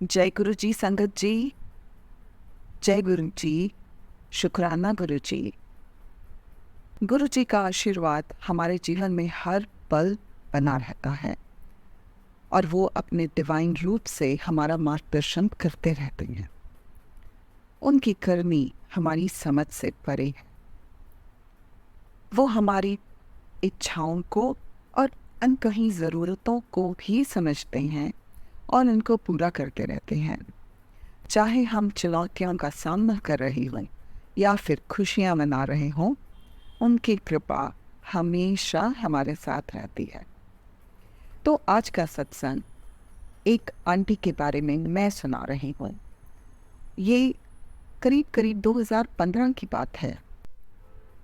जय गुरु जी संगत जी। जय गुरु जी। शुक्राना गुरु जी। गुरु जी का आशीर्वाद हमारे जीवन में हर पल बना रहता है और वो अपने डिवाइन रूप से हमारा मार्गदर्शन करते रहते हैं। उनकी करनी हमारी समझ से परे है। वो हमारी इच्छाओं को और अनकही ज़रूरतों को भी समझते हैं और इनको पूरा करते रहते हैं। चाहे हम चुनौतियों का सामना कर रहे हों या फिर खुशियां मना रहे हों, उनकी कृपा हमेशा हमारे साथ रहती है। तो आज का सत्संग एक आंटी के बारे में मैं सुना रही हूँ। ये करीब करीब 2015 की बात है।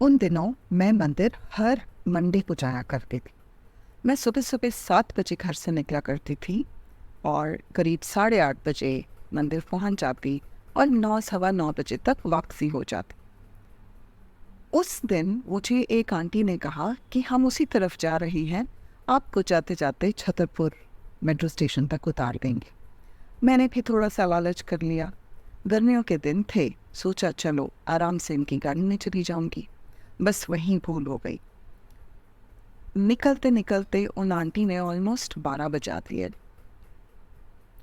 उन दिनों मैं मंदिर हर मंडे को जाया करती थी। मैं सुबह सुबह 7 बजे घर से निकला करती थी और करीब 8:30 बजे मंदिर पहुंच जाती और 9 सवा 9 बजे तक वापसी हो जाती। उस दिन मुझे एक आंटी ने कहा कि हम उसी तरफ जा रही हैं, आपको जाते जाते छतरपुर मेट्रो स्टेशन तक उतार देंगे। मैंने भी थोड़ा सा लालच कर लिया। गर्मियों के दिन थे, सोचा चलो आराम से इनकी गाड़ी में चली जाऊंगी। बस वहीं भूल हो गई। निकलते निकलते उन आंटी ने ऑलमोस्ट 12 बजा दिए।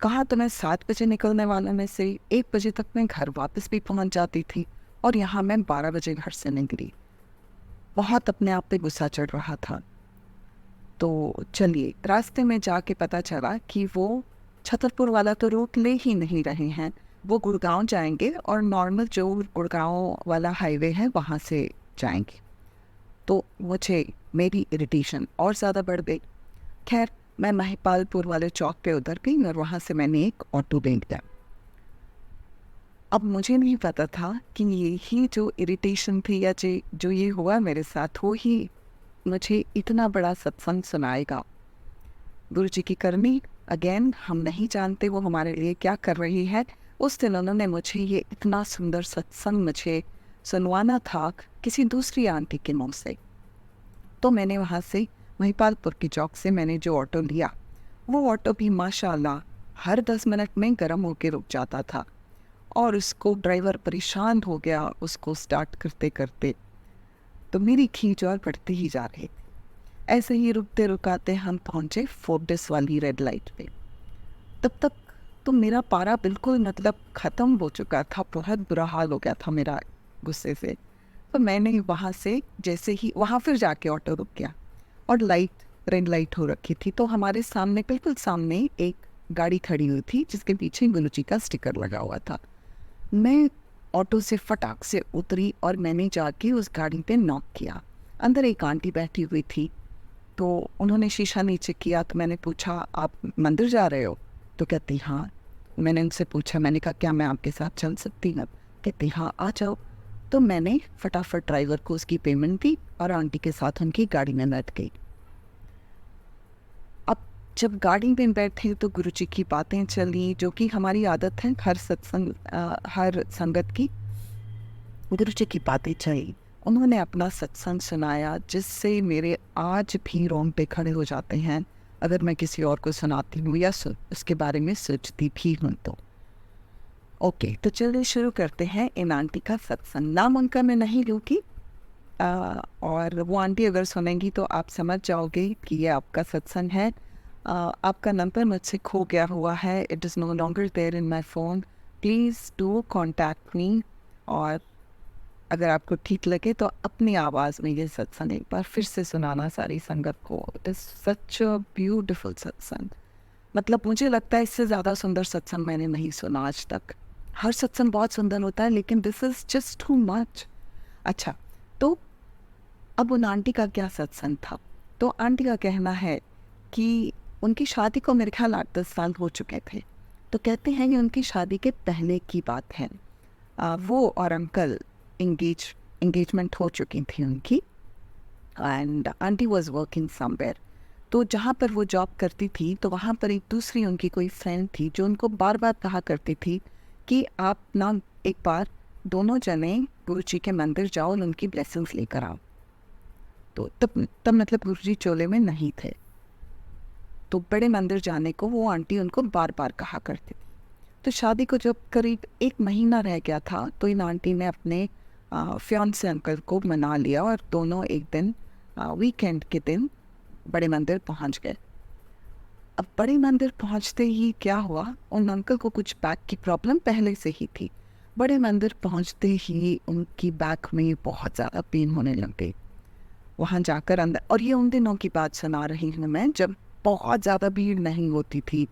कहा तो मैं 7 बजे निकलने वाला में से 1 बजे तक मैं घर वापस भी पहुंच जाती थी और यहाँ मैं 12 बजे घर से निकली। बहुत अपने आप पे गुस्सा चढ़ रहा था। तो चलिए, रास्ते में जाके पता चला कि वो छतरपुर वाला तो रूट ले ही नहीं रहे हैं। वो गुड़गांव जाएंगे और नॉर्मल जो गुड़गांव वाला हाईवे है वहाँ से जाएंगे। तो मुझे मेरी इरिटेशन और ज़्यादा बढ़ गई। खैर, मैं महिपालपुर वाले चौक पे उतर गई और वहाँ से मैंने एक ऑटो ले लिया। अब मुझे नहीं पता था कि यही जो इरिटेशन थी या जो ये हुआ मेरे साथ, वो ही मुझे इतना बड़ा सत्संग सुनाएगा। गुरु जी की करनी, अगेन हम नहीं जानते वो हमारे लिए क्या कर रही है। उस दिन उन्होंने मुझे ये इतना सुंदर सत्संग मुझे सुनवाना था किसी दूसरी आंटी के मुँह से। तो मैंने वहाँ से महिपालपुर की चौक से मैंने जो ऑटो लिया, वो ऑटो भी माशाल्लाह हर 10 मिनट में गर्म होके रुक जाता था और उसको ड्राइवर परेशान हो गया उसको स्टार्ट करते करते। तो मेरी खींच और बढ़ती ही जा रही थी। ऐसे ही रुकते रुकाते हम पहुँचे फोर्टिस वाली रेड लाइट पे। तब तक तो मेरा पारा बिल्कुल मतलब ख़त्म हो चुका था। बहुत बुरा हाल हो गया था मेरा गुस्से से। तो मैंने वहाँ से जैसे ही वहाँ फिर जाके ऑटो रुक गया और लाइट रेड लाइट हो रखी थी। तो हमारे सामने बिल्कुल सामने एक गाड़ी खड़ी हुई थी जिसके पीछे गुरु जी का स्टिकर लगा हुआ था। मैं ऑटो से फटाक से उतरी और मैंने जाके उस गाड़ी पे नॉक किया। अंदर एक आंटी बैठी हुई थी। तो उन्होंने शीशा नीचे किया तो मैंने पूछा, आप मंदिर जा रहे हो? तो कहती हाँ। मैंने उनसे पूछा, मैंने कहा क्या मैं आपके साथ चल सकती हूँ? कहती हाँ, आ जाओ। तो मैंने फटाफट ड्राइवर को उसकी पेमेंट दी और आंटी के साथ उनकी गाड़ी में बैठ गई। अब जब गाड़ी में बैठे तो गुरु जी की बातें चली, जो कि हमारी आदत है हर संगत की। गुरु जी की बातें चली, उन्होंने अपना सत्संग सुनाया जिससे मेरे आज भी रोंगटे खड़े हो जाते हैं अगर मैं किसी और को सुनाती हूँ या उसके बारे में सोचती भी हूँ तो। ओके, तो चलिए शुरू करते हैं इन आंटी का सत्संग। नाम उनका मैं नहीं लूँगी और वो आंटी अगर सुनेंगी तो आप समझ जाओगे कि ये आपका सत्संग है। आपका नंबर मुझसे खो गया हुआ है, it is no longer there in my phone. Please do contact me. और अगर आपको ठीक लगे तो अपनी आवाज़ में ये सत्संग एक बार फिर से सुनाना सारी संगत को। It is such a beautiful सत्संग। मतलब मुझे लगता है इससे ज़्यादा सुंदर सत्संग मैंने नहीं सुना आज तक। हर सत्संग बहुत सुंदर होता है लेकिन this is just too much. अच्छा, तो अब उन आंटी का क्या सत्संग था। तो आंटी का कहना है कि उनकी शादी को मेरे ख्याल 8-10 साल हो चुके थे। तो कहते हैं कि उनकी शादी के पहले की बात है। वो और अंकल एंगेजमेंट हो चुकी थी उनकी and aunty was working somewhere. तो जहाँ पर वो जॉब करती थी तो वहाँ पर एक दूसरी उनकी कोई फ्रेंड थी जो उनको बार बार कहा करती थी कि आप ना एक बार दोनों जने गुरु जी के मंदिर जाओ और उनकी ब्लेसिंग्स लेकर आओ। तो तब मतलब गुरु जी चोले में नहीं थे। तो बड़े मंदिर जाने को वो आंटी उनको बार बार कहा करती थी। तो शादी को जब करीब 1 महीना रह गया था तो इन आंटी ने अपने फियांसे अंकल को मना लिया और दोनों एक दिन वीकेंड के दिन बड़े मंदिर पहुंच गए। अब बड़े मंदिर पहुंचते ही क्या हुआ, उन अंकल को कुछ बैक की प्रॉब्लम पहले से ही थी। बड़े मंदिर पहुंचते ही उनकी बैक में बहुत ज़्यादा पेन होने लग गई। वहाँ जाकर अंदर, और ये उन दिनों की बात सुना रही हूँ मैं जब बहुत ज़्यादा भीड़ नहीं होती थी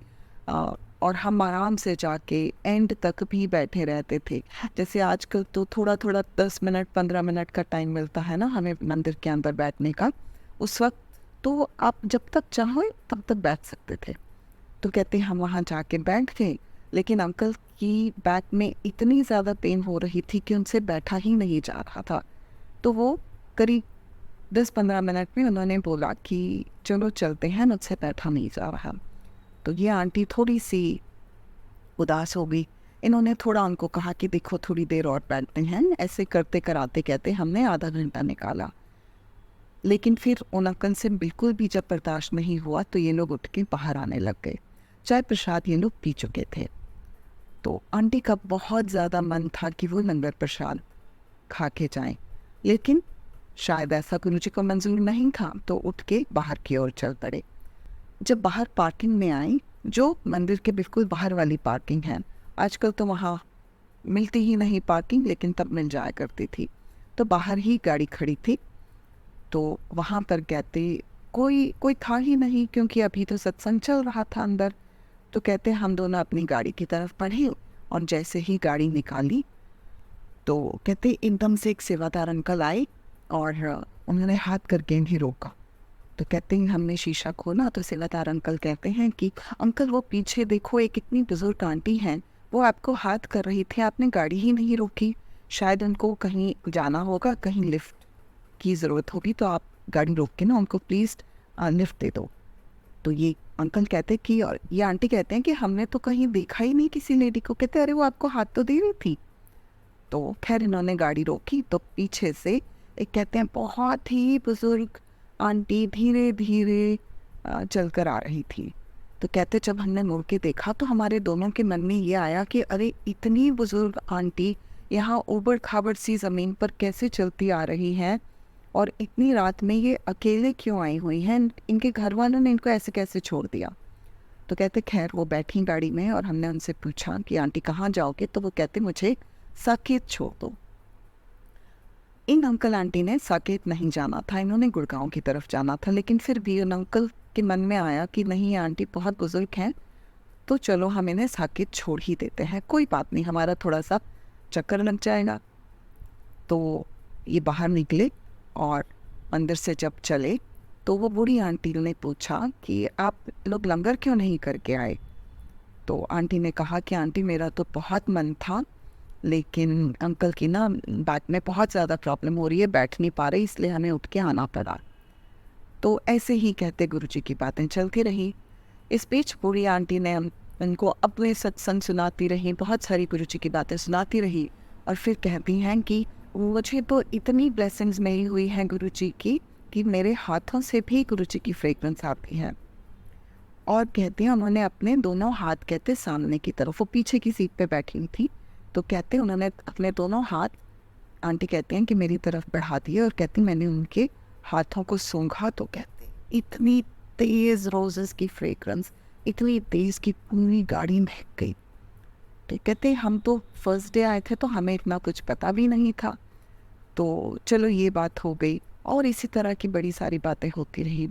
और हम आराम से जाके एंड तक भी बैठे रहते थे। जैसे आजकल तो थोड़ा थोड़ा 10 मिनट 15 मिनट का टाइम मिलता है ना हमें मंदिर के अंदर बैठने का, उस वक्त तो आप जब तक चाहो तब तक बैठ सकते थे। तो कहते हम वहाँ जाके बैठ गए, लेकिन अंकल की बैक में इतनी ज़्यादा पेन हो रही थी कि उनसे बैठा ही नहीं जा रहा था। तो वो करीब 10-15 मिनट में उन्होंने बोला कि चलो चलते हैं, मुझसे बैठा नहीं जा रहा। तो ये आंटी थोड़ी सी उदास हो गई। इन्होंने थोड़ा उनको कहा कि देखो थोड़ी देर और बैठते हैं। ऐसे करते कराते कहते हमने आधा घंटा निकाला, लेकिन फिर उन अंकल से बिल्कुल भी जब बर्दाश्त नहीं हुआ तो ये लोग उठ के बाहर आने लग गए। चाय प्रसाद ये लोग पी चुके थे। तो आंटी का बहुत ज़्यादा मन था कि वो लंगर प्रसाद खा के जाएं, लेकिन शायद ऐसा गुरुजी को मंजूर नहीं था, तो उठ के बाहर की ओर चल पड़े। जब बाहर पार्किंग में आई, जो मंदिर के बिल्कुल बाहर वाली पार्किंग है, आजकल तो वहाँ मिलती ही नहीं पार्किंग, लेकिन तब मिल जाया करती थी, तो बाहर ही गाड़ी खड़ी थी। तो वहाँ पर कहते कोई था ही नहीं, क्योंकि अभी तो सत्संग चल रहा था अंदर। तो कहते हम दोनों अपनी गाड़ी की तरफ बढ़े और जैसे ही गाड़ी निकाली तो कहते एकदम से एक सेवादार अंकल आए और उन्होंने हाथ करके इन्हें रोका। तो कहते हैं हमने शीशा खोला तो सेवादार अंकल कहते हैं कि अंकल वो पीछे देखो, एक इतनी बुजुर्ग आंटी हैं, वो आपको हाथ कर रही थी, आपने गाड़ी ही नहीं रोकी। शायद उनको कहीं जाना होगा, कहीं लिफ्ट की ज़रूरत होगी, तो आप गाड़ी रोक के ना उनको प्लीज़ लिफ्ट दे दो। तो ये अंकल कहते कि, और ये आंटी कहते हैं कि हमने तो कहीं देखा ही नहीं किसी लेडी को। कहते अरे वो आपको हाथ तो दे रही थी। तो खैर इन्होंने गाड़ी रोकी तो पीछे से एक कहते हैं बहुत ही बुजुर्ग आंटी धीरे धीरे चल कर आ रही थी। तो कहते जब हमने मुड़ के देखा तो हमारे दोनों के मन में ये आया कि अरे इतनी बुजुर्ग आंटी यहाँ ऊबड़ खाबड़ सी ज़मीन पर कैसे चलती आ रही हैं, और इतनी रात में ये अकेले क्यों आई हुई हैं, इनके घर वालों ने इनको ऐसे कैसे छोड़ दिया। तो कहते खैर वो बैठी गाड़ी में और हमने उनसे पूछा कि आंटी कहाँ जाओगे, तो वो कहते मुझे साकेत छोड़ दो। इन अंकल आंटी ने साकेत नहीं जाना था, इन्होंने गुड़गांव की तरफ जाना था, लेकिन फिर भी उन अंकल के मन में आया कि नहीं आंटी बहुत बुजुर्ग हैं, तो चलो हम इन्हें साकेत छोड़ ही देते हैं, कोई बात नहीं, हमारा थोड़ा सा चक्कर लग जाएगा। तो ये बाहर निकले और अंदर से जब चले तो वो बूढ़ी आंटी ने पूछा कि आप लोग लंगर क्यों नहीं करके आए। तो आंटी ने कहा कि आंटी मेरा तो बहुत मन था, लेकिन अंकल की ना बैक में बहुत ज़्यादा प्रॉब्लम हो रही है, बैठ नहीं पा रही, इसलिए हमें उठ के आना पड़ा। तो ऐसे ही कहते गुरुजी की बातें चलती रही। इस बीच बूढ़ी आंटी ने उनको अपने सत्संग सुनाती रही, बहुत सारी गुरुजी की बातें सुनाती रही, और फिर कहती हैं कि मुझे तो इतनी ब्लेसिंग्स मिली हुई हैं गुरुजी की कि मेरे हाथों से भी गुरुजी की फ्रेगरेंस आती है। और कहती हैं उन्होंने अपने दोनों हाथ कहते सामने की तरफ, वो पीछे की सीट पे बैठी हुई थी, तो कहते उन्होंने अपने दोनों हाथ, आंटी कहती हैं कि मेरी तरफ बढ़ा दिए, और कहती मैंने उनके हाथों को सूंघा तो कहते इतनी तेज़ रोजेस की फ्रेगरेंस, इतनी तेज़ की पूरी गाड़ी महक गई। तो कहते हम तो फर्स्ट डे आए थे तो हमें इतना कुछ पता भी नहीं था। तो चलो ये बात हो गई, और इसी तरह की बड़ी सारी बातें होती रही।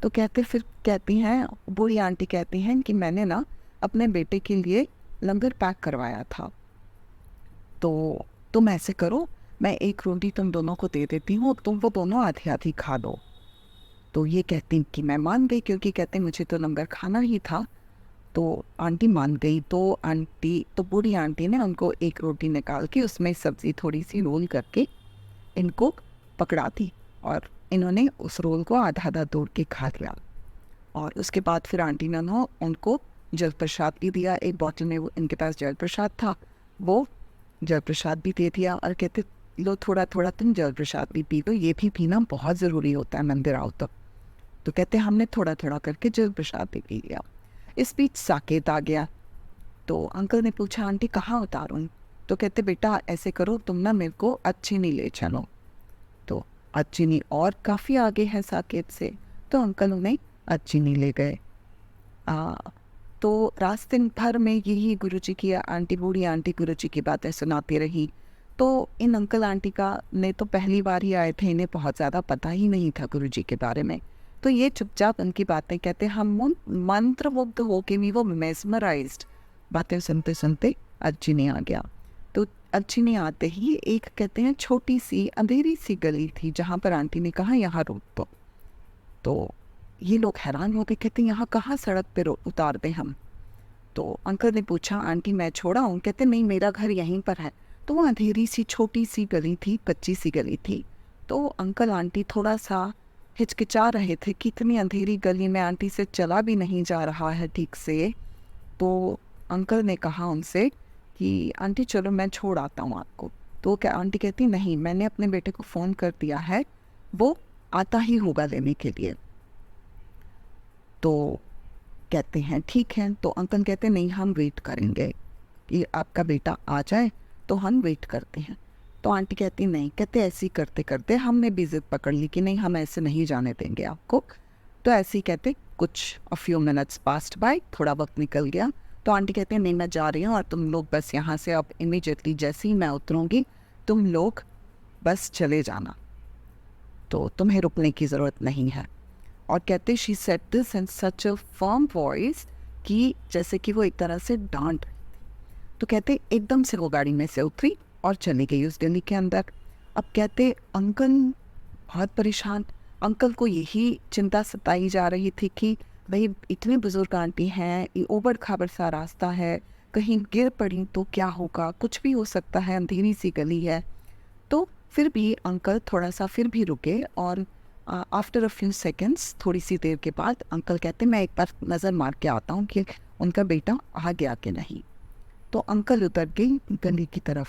तो कहते फिर कहती हैं बूढ़ी आंटी कहती हैं कि मैंने ना अपने बेटे के लिए लंगर पैक करवाया था, तो तुम ऐसे करो, मैं एक रोटी तुम दोनों को दे देती हूँ, तुम वो दोनों आधी आधी खा दो। तो ये कहती कि मैं मान गई, क्योंकि कहते मुझे तो लंगर खाना ही था। तो आंटी मान गई। तो बूढ़ी आंटी ने उनको एक रोटी निकाल के उसमें सब्ज़ी थोड़ी सी रोल करके इनको पकड़ा दी, और इन्होंने उस रोल को आधा आधा तोड़ के खा लिया। और उसके बाद फिर आंटी ने उनको जल प्रसाद भी दिया, एक बॉटल में वो इनके पास जल प्रसाद था, वो जल प्रसाद भी दे दिया, और कहते लो थोड़ा थोड़ा तुम जल प्रसाद भी पी लो, ये भी पीना बहुत ज़रूरी होता है मंदिर आओ तो कहते हमने थोड़ा थोड़ा करके जल प्रसाद भी पी लिया। इस बीच साकेत आ गया। तो अंकल ने पूछा आंटी कहाँ उतारूं? तो कहते बेटा ऐसे करो, तुम ना मेरे को अच्छी ले चलो। तो अच्छी और काफ़ी आगे है साकेत से, तो अंकल उन्हें अच्छी ले गए। तो रास्ते भर में यही गुरुजी की आंटी, बूढ़ी आंटी गुरुजी की बातें सुनाती रही। तो इन अंकल आंटी का ने तो पहली बार ही आए थे, इन्हें बहुत ज़्यादा पता ही नहीं था गुरुजी के बारे में। तो ये चुपचाप उनकी बातें कहते, हम मंत्रमुग्ध होके भी, वो मेस्मराइज्ड, बातें सुनते सुनते अच्छी नहीं आ गया। तो अच्छी नहीं आते ही एक कहते हैं छोटी सी अंधेरी सी गली थी जहाँ पर आंटी ने कहा यहाँ रोक दो। तो ये लोग हैरान हो गए, कहते यहाँ कहाँ सड़क पे उतार दें हम? तो अंकल ने पूछा आंटी मैं छोड़ा हूँ? कहते नहीं, मेरा घर यहीं पर है। तो वो अंधेरी सी छोटी सी गली थी, कच्ची सी गली थी। तो अंकल आंटी थोड़ा सा हिचकिचा रहे थे कि इतनी अंधेरी गली में आंटी से चला भी नहीं जा रहा है ठीक से। तो अंकल ने कहा उनसे कि आंटी चलो मैं छोड़ आता हूँ आपको। तो क्या आंटी कहती नहीं, मैंने अपने बेटे को फ़ोन कर दिया है, वो आता ही होगा लेने के लिए। तो कहते हैं ठीक है। तो अंकल कहते नहीं, हम वेट करेंगे कि आपका बेटा आ जाए, तो हम वेट करते हैं। तो आंटी कहती नहीं, कहते ऐसे ही करते करते हमने भी जिद पकड़ ली कि नहीं, हम ऐसे नहीं जाने देंगे आपको। तो ऐसे ही कहते कुछ a few minutes past by, थोड़ा वक्त निकल गया। तो आंटी कहते हैं नहीं मैं जा रही हूँ और तुम लोग बस यहाँ से अब इमीडिएटली जैसे ही मैं उतरूँगी तुम लोग बस चले जाना, तो तुम्हें रुकने की ज़रूरत नहीं है। और कहते she said this in such a firm voice कि जैसे कि वो एक तरह से डांट। तो कहते एकदम से वो गाड़ी में से उतरी और चली गई उस गली के अंदर। अब कहते अंकल बहुत परेशान, अंकल को यही चिंता सताई जा रही थी कि भाई इतने बुजुर्ग आंटी हैं, ये ऊबड़ खाबड़ सा रास्ता है, कहीं गिर पड़ी तो क्या होगा, कुछ भी हो सकता है, अंधेरी सी गली है। तो फिर भी अंकल थोड़ा सा फिर भी रुके और आफ्टर अ फ्यू सेकेंड्स, थोड़ी सी देर के बाद अंकल कहते मैं एक बार नज़र मार के आता हूँ कि उनका बेटा आ गया कि नहीं। तो अंकल उतर गई गली की तरफ